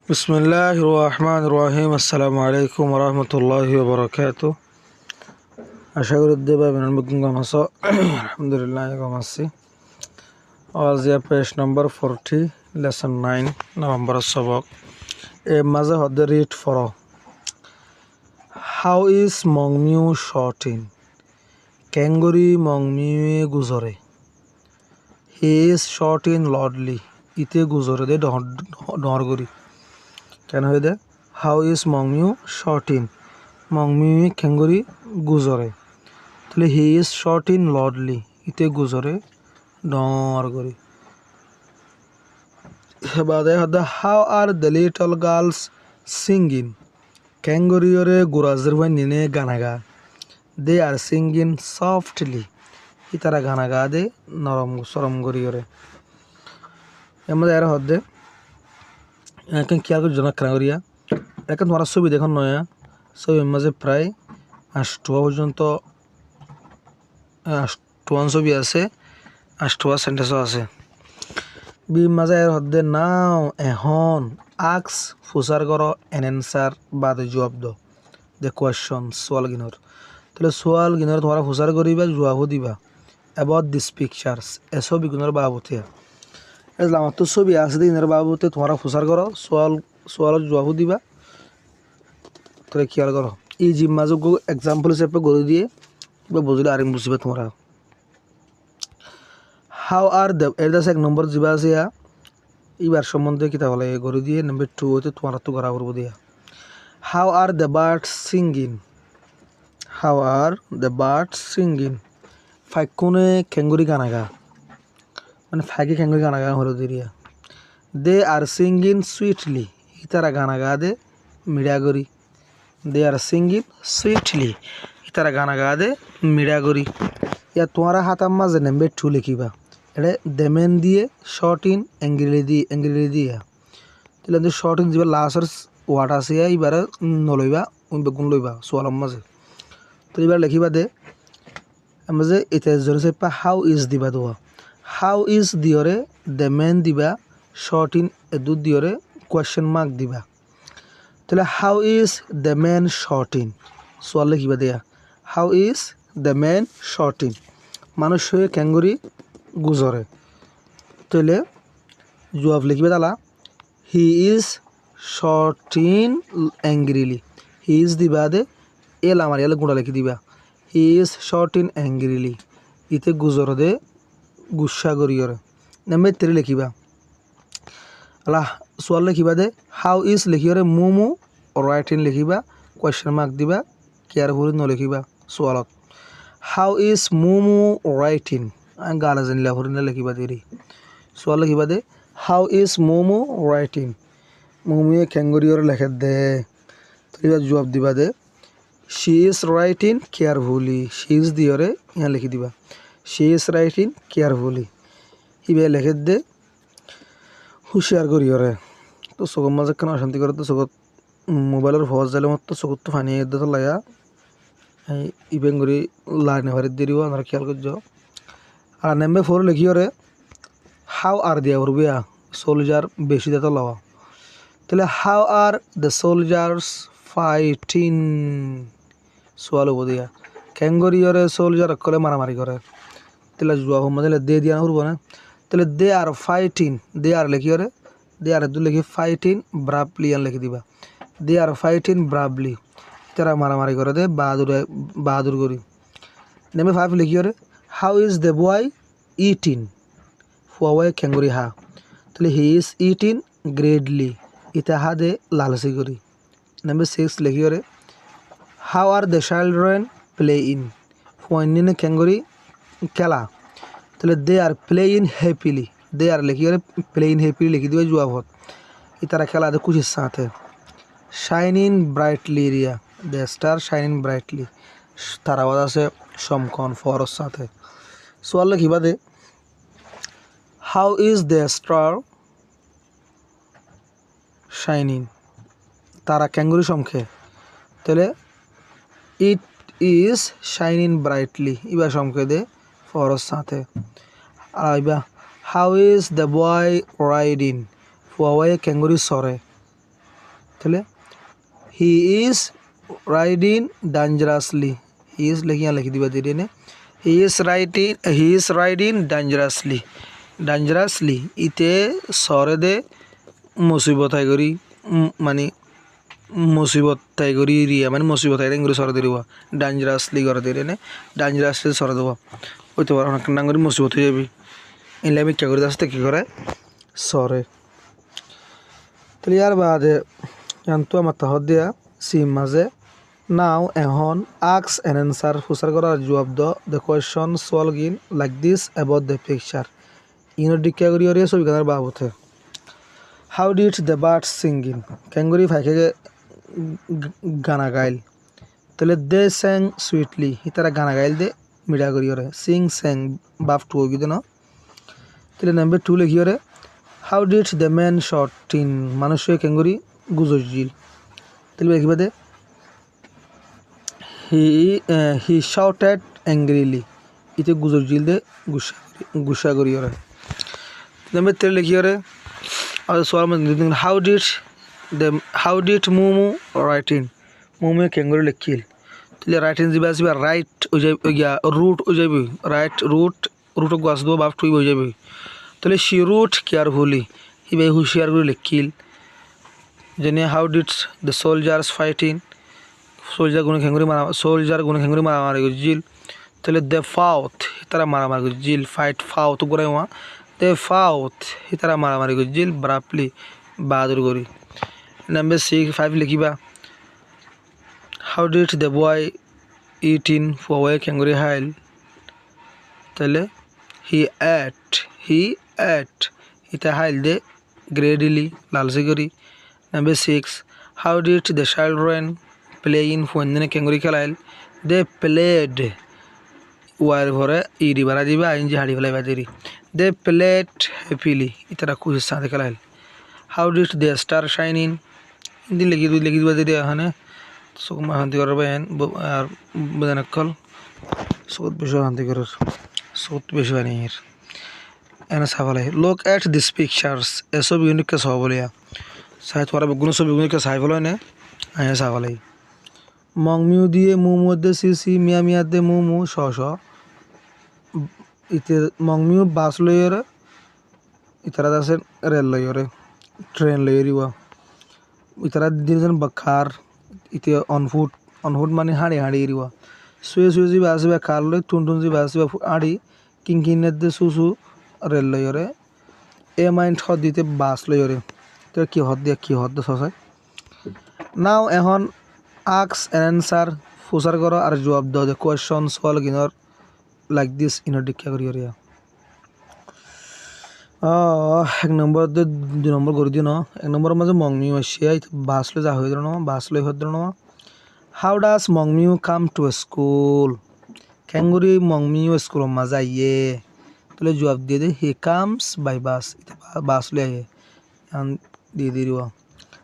বিসমিল্লাহির রহমানির রহিম। আসসালামু আলাইকুম ওরহমতুল্লাহি ওবরাকাতুহ। আশা করি দেবা বিনাল মুকিম গামাস আলহামদুলিল্লাহ গামাসি। আজ পেজ নম্বর 40 লেসন 9 নভেম্বর সবক এ মাঝে হদে রিড ফর হাউ ইজ মংমিউ শর্টিন ক্যাঙ্গুরি মংমিউয়ে গুজরে হি ইজ শর্টিন লডলি ইতে গুজরে দে ডরগরি কেন হয়ে দে হাউ ইজ মংমিউ শর্টিন মংমিউ ক্যাঙ্গুরি গুজরে তাহলে হি ইজ শর্টিন লডলি ইতে গুজরে ডরগরি। বাদে হদে how are the little girls singing ক্যাঙ্গুরিওরে গুরাজের নিনে গানাগা দে আর সিঙ্গিং সফটলি ইতারা গানাগা দে নরম সরম গরিয়রে এমন এর হদে এখন কি আগে জনক ক্যাঙ্গুরিয়া এখন তোমার ছবি দেখুন নয়া ছবির মাঝে প্রায় 8টা পর্যন্ত 8টা ছবি আছে, 8টা সেন্টেন্সও আছে। বি মাঝে এর হদে নাও এখন আক্স ফুসার করো এন অ্যান্সার বাদে জবাব দো দ্য কোয়েশ্চন সোয়াল গিনর। তাহলে সোয়াল গিনর তোমরা ফুসার করিবা জবাবও দিবা অ্যাবাউট দিস পিকচার্স এ ছবি গুণের বাবুতে আমার তো ছবি আছে দিনের বাবুতে তোমরা ফুসার করো সোয়াল জবাবও দিবা। তাহলে খেয়াল করো এই জিম মাঝে এক্সাম্পল হিসেবে গড়ে দিয়ে বা বুঝলে আরেক বুঝবে তোমরা। হাউ আর দ্য এর দাস 1 নম্বর জিবা আছে এইবার সম্বন্ধে কিতা বলে গড়ে দিয়ে নাম্বার 2 হতে তোমরা তো গড়া করবো দিয়া। How are the birds singing how are the birds singing ফাইকুনে ক্যাঙ্গুরি গানাগা মানে ফাইকে ক্যাঙ্গুরি গানাগা হলো দিয়া দে আর সিঙ্গিং সুইটলি ইতারা গানাগা দে মিড়াগরি দে আর সিঙ্গিং সুইটলি ইতারা গানাগা দে মিড়াগরি। ইয়া তোমারা হাতার মাঝে নাম্বার 2 লিখিবা এটা দেমেন দিয়ে শর্ট ইন অ্যাঙ্গেলি দিয়ে তাহলে শর্ট ইন যাবে লাস্টের ওয়ার্ড আছে এইবারে নলইবা গুণ লইবা সোয়ালার মাঝে। তো এবার লিখিবা দে মাঝে এটা জোরে চাইপা হাউ ইজ দিবা দোয়া হাউ ইজ দিয়রে দেমেন দিবা শর্ট ইন এদুত দিয়রে কোয়েশ্চেন মার্ক দিবা। তাহলে how is the man shouting সোয়াল লিখিবা দেয়া how is the man shouting মানুষ হয়ে ক্যাঙ্গুরি গুজরে। তাহলে জবাব লিখবে তালা হি ইজ শর্টিন অ্যাঙ্গ্রিলি হি ইজ দিবা দে এল আমার এলে গুঁড়া লিখে দিবা হি ইজ শর্টিন অ্যাঙ্গ্রিলি ইতে গুজর দে গুসা গরিয়রে। নাম্বার 3 লিখিবা আল্লাহ সোয়াল লিখিবা দে হাউ ইজ লিখিয়রে মুমু রাইটিং লিখিবা কোয়েশ্চেন মার্ক দিবা কেয়ারফুলি ন লিখিবা সোয়ালত হাউ ইজ মুমু রাইটিং গালা জানিলা হরিণা লিখিবা দেরি সোয়াল লিখিবা দে হাউ ইজ মোমো রাইটিং মোমিয়ে ক্যাঙ্গুরিওর লেখে দে তো এবার জবাব দিবা দে she is writing carefully she is দিয়রে ইয়া লিখি দিবা শি ইজ রাইটিং কেয়ারফুলি ইবে লেখে দে হুঁশিয়ার করিয়রে। তো চকুর মাঝে কেন অশান্তি করে তো চকুত মোবাইলের ফজ যাইলে মতো চকুত তো ফানি তো লাগা ইবেন করি লাইনে ভারি দেরিও আমরা খেয়াল করছ। আর নাম্বার 4 লিখিয়রে হাউ আর দিয়া করবিয়া সোলজার বেশি দিতে লওয়া তাহলে how are the soldiers fighting সোয়াল হবো দিয়া ক্যাঙ্গুরিয়রে সোলজার অকলে মারামারি করে তাহলে জুয়া হোম তাহলে দে দিয়া করবো না তাহলে they are fighting they are লিখিয়রে দে আর দু লিখি ফাইটিং ব্রাভলি আন লিখি দিবা দে আর ফাইটিং ব্রাভলি তারা মারামারি করে দে বাহাদুর করি। নাম্বার 5 লিখিয়রে how is the boy eating ফুয়াওয়াই ক্যাঙ্গুরি হা তাহলে হি ইজ ইটিং গ্রেডলি ইতা হা দে লালসি করি। নাম্বার 6 লিখিয়রে how are the children playing ফুয়াইনে ক্যাঙ্গুরি খেলা তাহলে they are playing happily they are লিখিয়রে প্লে ইন হ্যাপিলি লিখি দিবে জুয়াবত ইতারা খেলা দে খুশির সাথে। শাইনিং ব্রাইটলি এরিয়া দ্য স্টার শাইনিং ব্রাইটলি তারাবাদ আছে সমকন ফরস সাথে। সোয়াল লিখিবা দে how is the star shining তারা ক্যাঙ্গুরি সমখে তাহলে ইট ইজ শাইনিং ব্রাইটলি ইবা সমখে দে ফরস সাথে। আর ইবা how is the boy riding ফুয়াওয়াই ক্যাঙ্গুরি সরে তাহলে he is riding dangerously, he is লিখি দিবা দিয়ে নে হি ইজ রাইডিং ডেঞ্জারাসলি ইতে সরে দে মুসিবত আই করি মানে মুসিবত তাই করি রিয়া মানে মুসিবত আই করে সরে দিব ডেঞ্জারাসলি করে দিয়ে নে ডেঞ্জারাসলি সরে দেবো ওই তো অনেক না করি মুসিবত হয়ে যাবি এলে আমি কে করে আসতে কী করে সরে। তাহলে ইয়ার বাদে জানতো আমার তাহত দিয়া সিম মাঝে নাও এখন আক্স এন অ্যান্সার ফুসার করার জবাব দ্য কোয়েশন সলভ ইন like this about the picture ইনোর ডিক্কা করি ওরে ছবিখানার বাবতে। How did the bird singing, ক্যাঙ্গুরি ফাইকে গানা গাইল, তাহলে দে স্যাং সুইটলি তারা গানা গাইল দে মিডা করি ওরে সিং স্যাং বাপ টু ওই না। তাহলে নাম্বার 2 লিখি ওরে how did the man shot tin, মানুষের ক্যাঙ্গুরি গুজরজিল, তাহলে লিখবা দে হি শাউটেড অ্যাংগ্রিলি ইতে গুজরজিল দে গুসা করি ওরে। নাম্বার 3 লিখি ওরে আর সোয়াল how did Mumu writing, Mumu ক্যাঙ্গুরি লিখিল, তাহলে রাইটিং যাবে আসবে রাইট ওই যাই গিয়া রুট ওই যাবি রাইট রুট গাছ দেবো বাপ টুই হয়ে যাবে। তাহলে সি রুট কেয়ারফুলি হি ভাই হুশিয়ার করে লিখিল। যেনে how did the soldiers fighting, soldier গুনে খেঙ্গুরি মারামারি করছিল, তাহলে দে ফাউথ তারা মারামারি করছিল ফাইট ফাউথ করে দে ফাউথ তারা মারামারি করছিল ব্রাপলি বাহাদুর করি। নাম্বার 5 লিখিবা how did the boy eating ফোয়ে ক্যাঙ্গুরি হাইল, তাহলে হি অ্যাট ইতা হাইল দে গ্রেডিলি লালসি করি। Number 6 how did the children playing ফোনে ক্যাঙ্গুরি খেলাইল, দে প্লেড ওয়ার ভরে ইডি বাড়া দিবা আইন যে হাড়ি ফেলাই বাজিরি দে প্লেড হ্যাপিলি ইতারা খুশির সাথে খেলাইল। How did the star shining Hindi লিখি দিবা দিদি এখানে সুকুমা শান্তি করার বেন আর বেদানকল সৌদ বেশি শান্তি করার সৌদ বেশি বানিয়ে এনে সাফালাই লোক এট দিস পিকচার্স এসব ইউনিককে সব বলিয়া সাই তোমার বেগুন সব ইউনিককে সাই ফেলো নে আয় সাফালাই মং মিউ দিয়ে মু মধ্যে সি মিয়া মিয়া দে মু শ ইতে মং মিউ বাস লইরে ইতারা আছে রেল লইরে ট্রেন লইরিবা ইতারা দিন বাখার ইতে অনফুট মানে হাঁড়ি এরিবা শুয়ে যাবা আসবে খার লই টুন যাবা আসবে আড়ি কিংকিনের দে সুসু রেল লইরে এ মাইন্ড হদ দিতে বাস লইরে তো কি হদ দিয়া কি হদ সসাই নাও এখন আক্স এন অ্যান্সার ফুসার করো আর জবাব দাও দ্য কোয়েশন সলভ ইনর লাইক দিস ইনর ডিক্কা করি ওরিয়া। 1 নম্বর 2 নম্বর করে দিও না 1 নম্বরের মাঝে মংমিউ আসিয়া বাস লই যা হয়ে ধরো বাস লই হয়ে ধরো হাউ ডাস মংমিউ কাম টু স্কুল, ক্যাঙ্গুরি মংমিউ স্কুলের মাঝে আইয়ে, তাহলে জবাব দিয়ে দে হি কামস বাই বাস বাস লই আইয়ে দিয়ে দিবা।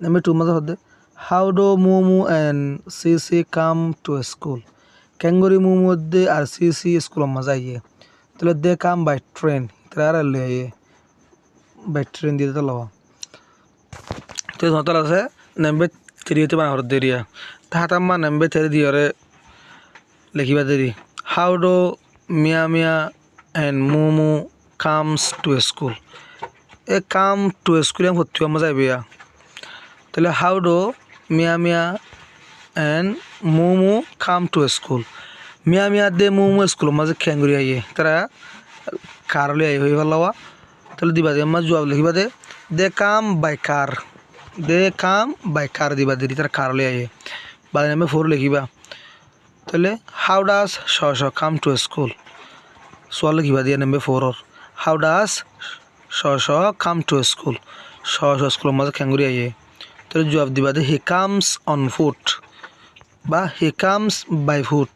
নাম্বার 2 মাঝে হদে হাউ ডো মুমু অ্যান্ড সি কাম টু স্কুল, ক্যাঙ্গুরি মুমু মধ্যে আর সি স্কুলের মাঝে আইয়ে, তাহলে দে কাম বাই ট্রেন তারা লই আইয়ে বাই ট্রেন দিয়ে তো লওয়া। তো তোমার আছে নাম্বার 3 হতে বানার দেরিয়া তাহাতাম্মা নাম্বার 3 দিয়ে লিখিবা দেরি how do Mia Mia and Mumu comes to school, এ কাম টু স্কুল আমি ভর্তি মজা যাইবে তাহলে how do Mia Mia and Mumu come to school, Mia Mia দে মুমু স্কুল মাঝে ক্যাঙ্গুরি আইয়ে তারা কারলে আই হয়ে ভালোয়া, তাহলে দিবা দে আমার জবাব লিখিবা দে কাম বাই কার দিবা দেরি তারা কারলে আইয়ে বাদে নামে 4 লিখিবা তাহলে হাউ ডাস শ কাম টু স্কুল সোয়াল লিখিবা দিয়ে নামবে 4 হাউ ডাস শ কাম টু স্কুল স্কুলের মাঝে ক্যাঙ্গুরি আইয়ে, তাহলে জবাব দিবা দে হি কামস অন ফুট বা he comes by foot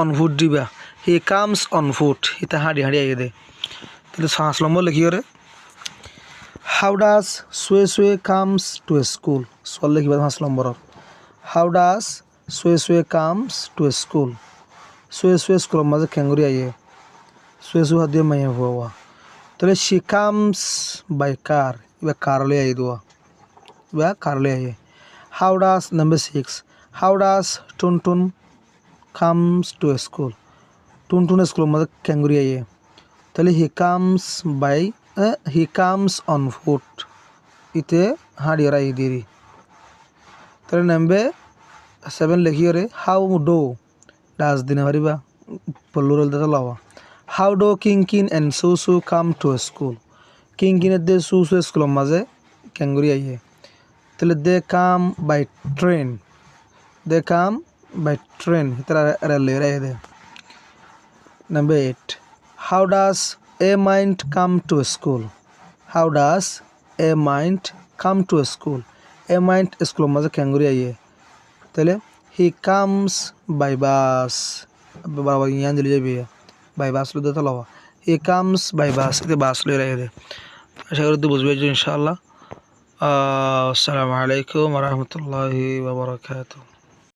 on foot দিবা হি কামস অন ফুট হিতা হাঁড়ি আইয়ে দে। তাহলে 5 নম্বর লিখি ওরে হাউ ডাস সুয়ে কামস টু স্কুল সোয়াল লিখিবা 5 নম্বর হাউ ডাস সুয়ে কামস টু স্কুল স্কুলের মাঝে ক্যাঙ্গুরি আইয়ে সুয়ে হাত দিয়ে মাইয়া হওয়া, তাহলে শি কামস বাই কার এবার কার লই আই দেওয়া এবার কার লই আইয়ে How does number 6? How does Tuntun comes to a school? Tuntun school মধ্যে ক্যাঙ্গুরি আইয়ে তাহলে he comes on foot ইতে হাড়িয়ে রাই দিরি তাহলে নামবে 7 লিখিও রে how do ডাস দিনে পারিবা plural the লাওয়া how do Kinkin and Susu come to a school? Kinkin এর দে সুসু স্কুলের মাঝে ক্যাঙ্গুরি আইয়ে তাহলে they come by train তারা রেলে রাই দে Number 8. How does a mind come to a school? How does a mind come to a school? A mind school মাঝে ক্যাঙ্গুরি আইয়ে তাহলে he comes by bus বাবা ইয়ান দিলে যাবে by bus লো দিতে লাওয়া he comes by bus এতে বাস লয়ে রাখে দে আশা করি তো বুঝবে ইনশাআল্লাহ আসসালামু আলাইকুম ওয়া রাহমাতুল্লাহি ওয়া বারাকাতুহু